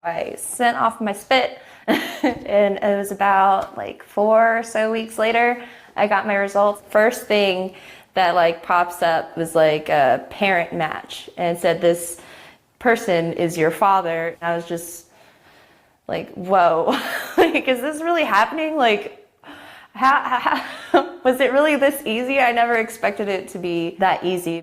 I sent off my spit and it was about like 4 or so weeks later, I got my results. First thing that like pops up was like a parent match and said, this person is your father. I was just like, whoa, like, is this really happening? Like, how was it really this easy? I never expected it to be that easy.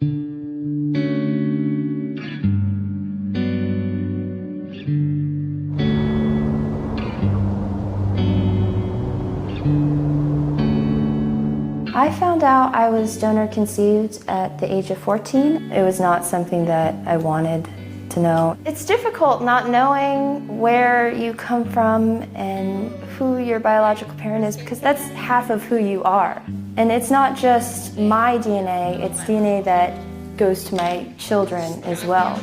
I found out I was donor conceived at the age of 14. It was not something that I wanted to know. It's difficult not knowing where you come from and who your biological parent is, because that's half of who you are. And it's not just my DNA, it's DNA that goes to my children as well.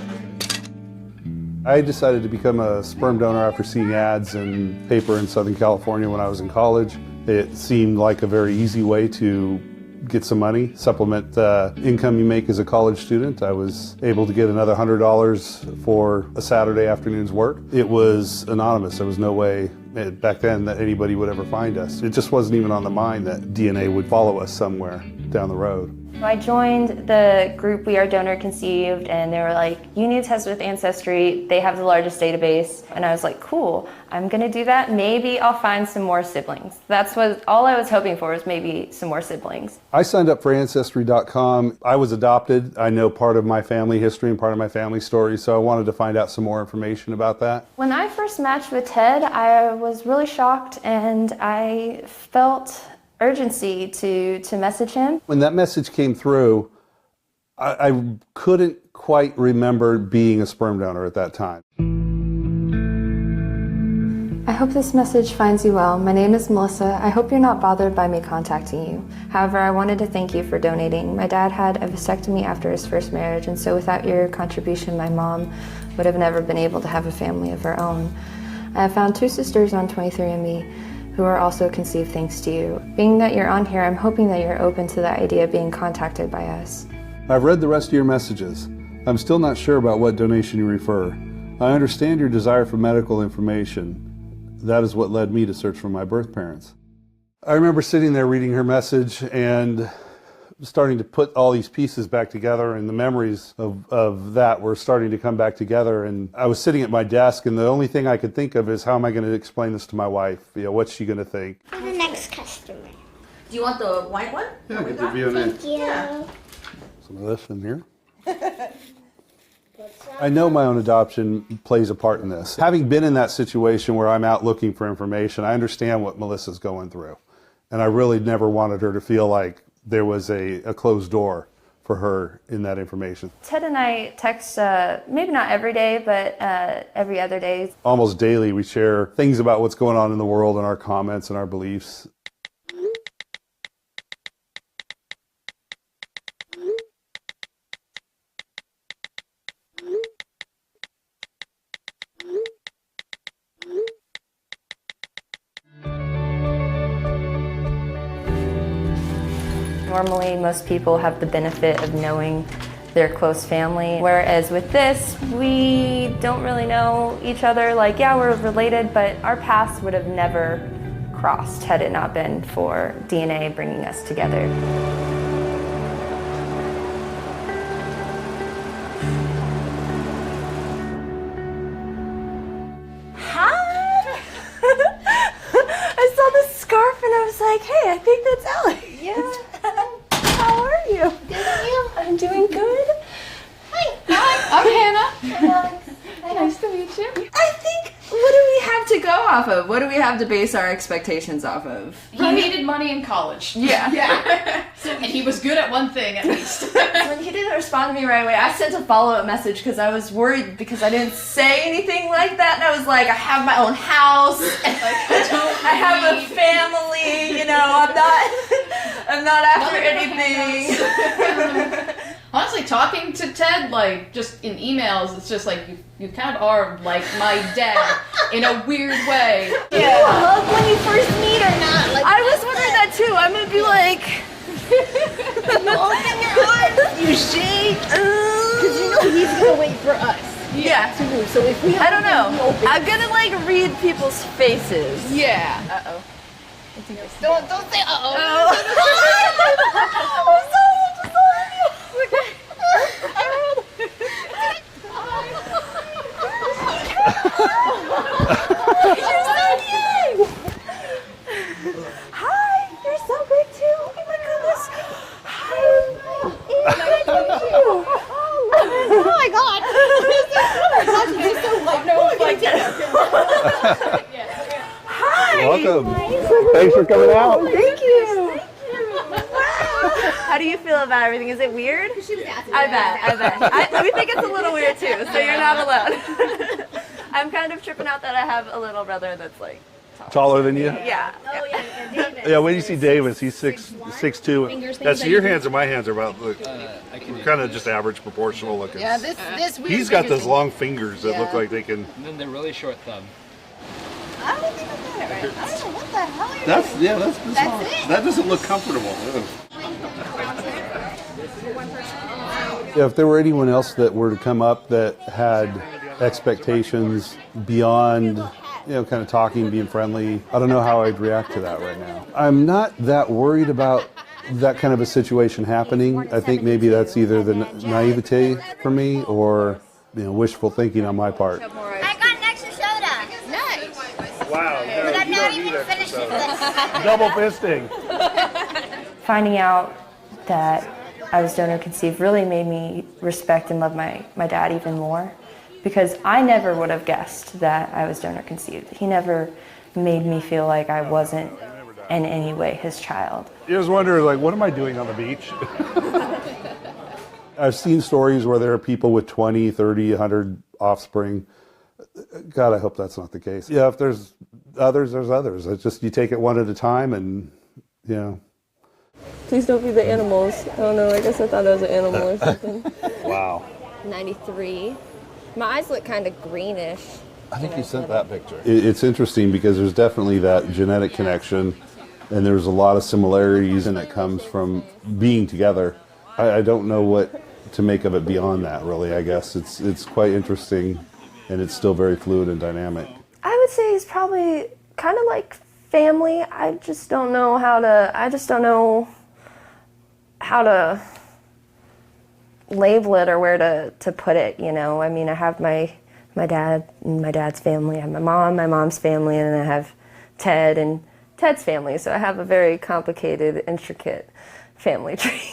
I decided to become a sperm donor after seeing ads in paper in Southern California when I was in college. It seemed like a very easy way to get some money, supplement the income you make as a college student. I was able to get another $100 for a Saturday afternoon's work. It was anonymous. There was no way back then that anybody would ever find us. It just wasn't even on the mind that DNA would follow us somewhere down the road. I joined the group We Are Donor Conceived, and they were like, you need to test with Ancestry. They have the largest database. And I was like, cool, I'm gonna do that. Maybe I'll find some more siblings. That's what all I was hoping for, was maybe some more siblings. I signed up for Ancestry.com. I was adopted. I know part of my family history and part of my family story, so I wanted to find out some more information about that. When I first matched with Ted, I was really shocked, and I felt urgency to message him. When that message came through, I couldn't quite remember being a sperm donor at that time. I hope this message finds you well. My name is Melissa. I hope you're not bothered by me contacting you. However, I wanted to thank you for donating. My dad had a vasectomy after his first marriage, and so without your contribution, my mom would have never been able to have a family of her own. I have found 2 sisters on 23andMe who are also conceived thanks to you. Being that you're on here, I'm hoping that you're open to the idea of being contacted by us. I've read the rest of your messages. I'm still not sure about what donation you refer. I understand your desire for medical information. That is what led me to search for my birth parents. I remember sitting there reading her message and starting to put all these pieces back together, and the memories of that were starting to come back together. And I was sitting at my desk, and the only thing I could think of is, how am I going to explain this to my wife? You know, what's she going to think? For the next customer. Do you want the white one? Yeah, get the Reunite. Thank you. Yeah. Some of this in here. I know my own adoption plays a part in this. Having been in that situation where I'm out looking for information, I understand what Melissa's going through. And I really never wanted her to feel like there was a closed door for her in that information. Ted and I text, maybe not every day, but every other day. Almost daily we share things about what's going on in the world and our comments and our beliefs. Normally, most people have the benefit of knowing their close family, whereas with this, we don't really know each other. Like, yeah, we're related, but our paths would have never crossed had it not been for DNA bringing us together. Hi! I saw this scarf and I was like, hey, I think that's Ellie. Yeah. How are you? Good, and you? I'm doing good. Hi, I'm Hannah. Nice to meet you. I think, what do we have to go off of? What do we have to base our expectations off of? He needed money in college. Yeah. Yeah. And he was good at one thing, at least. When he didn't respond to me right away, I sent a follow-up message because I was worried because I didn't say anything like that, and I was like, I have my own house, I have a family, you know, I'm not after anything. Honestly, talking to Ted, like, just in emails, it's just like, you kind of are like my dad in a weird way. Do you hug when you first meet or not? Like, I was wondering that too. I'm gonna be like, you open your arms, you shake, because you know he's gonna wait for us. Yeah. So if we I don't know. I'm gonna like read people's faces. Yeah. Uh-oh. don't say uh-oh. Hi, you're so big too. Oh my goodness. Hi. Oh my god. You're so like Hi. Welcome. Thanks for coming out. Thank you. How do you feel about everything? Is it weird? I bet. We think it's a little weird too, so you're not alone. I'm kind of tripping out that I have a little brother that's like Taller than you? yeah. Oh yeah, and David. Yeah, when you see Davis, he's 6'2". That's your hands and my hands are about kind of just average proportional looking. Yeah, this weird. He's got those long fingers that look like they can. And then the really short thumb. I don't think I'm doing it right. I don't know what the hell are you That's That's it? That doesn't look comfortable. Yeah, if there were anyone else that were to come up that had expectations beyond, kind of talking, being friendly, I don't know how I'd react to that right now. I'm not that worried about that kind of a situation happening. I think maybe that's either the naivete for me or, wishful thinking on my part. I got an extra soda. Nice. Wow. But I'm not even finished with this. Double fisting. Finding out that I was donor conceived really made me respect and love my dad even more, because I never would have guessed that I was donor conceived. He never made me feel like I wasn't in any way his child. You just wonder, what am I doing on the beach? I've seen stories where there are people with 20, 30, 100 offspring. God, I hope that's not the case. Yeah, if there's others, there's others. It's just you take it one at a time and, Please don't be the animals. I don't know, I guess I thought it was an animal or something. Wow. 93. My eyes look kind of greenish. I think you sent that picture. It's interesting because there's definitely that genetic connection, and there's a lot of similarities, and it comes from being together. I don't know what to make of it beyond that, really. I guess it's quite interesting, and it's still very fluid and dynamic. I would say he's probably kind of like family. I just don't know how to label it or where to put it, I mean, I have my dad and my dad's family. I have my mom's family, and then I have Ted and Ted's family. So I have a very complicated, intricate family tree.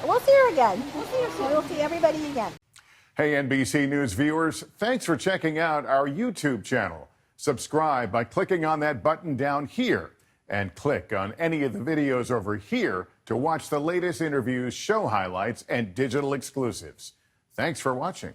We'll see her again. We'll see her soon. We'll see everybody again. Hey, NBC News viewers, thanks for checking out our YouTube channel. Subscribe by clicking on that button down here and click on any of the videos over here to watch the latest interviews, show highlights, and digital exclusives. Thanks for watching.